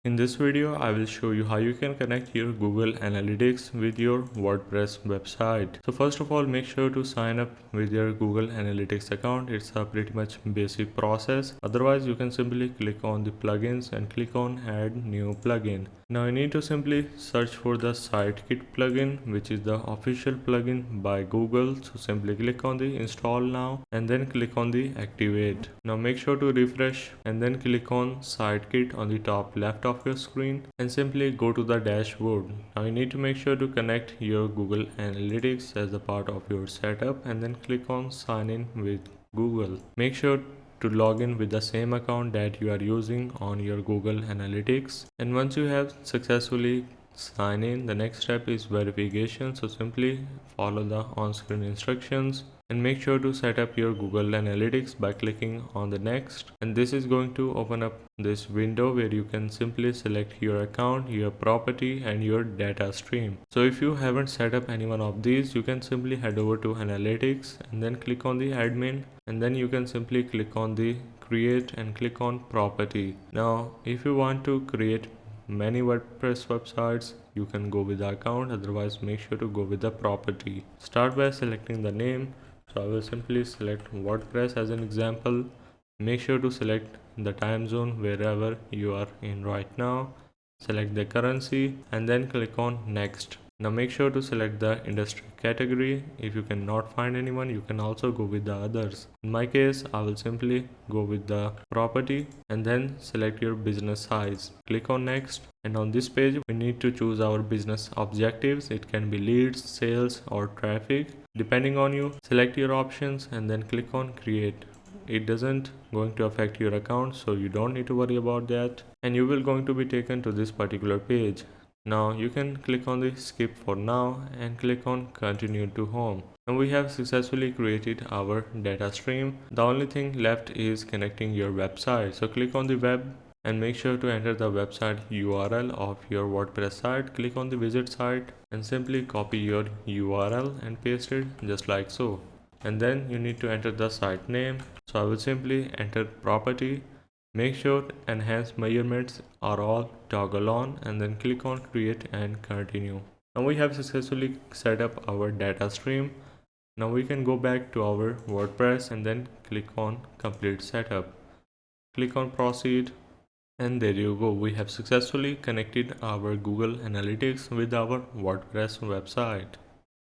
In this video, I will show you how you can connect your Google Analytics with your WordPress website. So first of all, make sure to sign up with your Google Analytics account. It's a pretty much basic process. Otherwise, you can simply click on the plugins and click on add new plugin. Now you need to simply search for the Sitekit plugin, which is the official plugin by Google. So simply click on the install now and then click on the activate. Now make sure to refresh and then click on Sitekit on the top left of your screen and simply go to the dashboard. Now you need to make sure to connect your Google Analytics as a part of your setup and then click on sign in with Google. Make sure to log in with the same account that you are using on your Google Analytics, and once you have successfully signed in, the next step is verification. So simply follow the on-screen instructions and make sure to set up your Google Analytics by clicking on the next, and this is going to open up this window where you can simply select your account, your property and your data stream. So if you haven't set up any one of these, you can simply head over to Analytics and then click on the admin, and then you can simply click on the create and click on property. Now if you want to create many WordPress websites, you can go with the account, otherwise make sure to go with the property. Start by selecting the name. So I will simply select WordPress as an example. Make sure to select the time zone wherever you are in right now. Select the currency and then click on next. Now make sure to select the industry category. If you cannot find anyone, you can also go with the others. In my case, I will simply go with the property and then select your business size. Click on next, and on this page we need to choose our business objectives. It can be leads, sales or traffic, depending on you. Select your options and then click on create. It doesn't going to affect your account, so you don't need to worry about that, and you will going to be taken to this particular page. Now you can click on the skip for now and click on continue to home. And we have successfully created our data stream. The only thing left is connecting your website. So click on the web and make sure to enter the website URL of your WordPress site. Click on the visit site and simply copy your URL and paste it just like so. And then you need to enter the site name. So I will simply enter property. Make sure enhanced measurements are all toggle on and then click on create and continue. Now we have successfully set up our data stream. Now we can go back to our WordPress and then click on complete setup. Click on proceed, and there you go. We have successfully connected our Google Analytics with our WordPress website.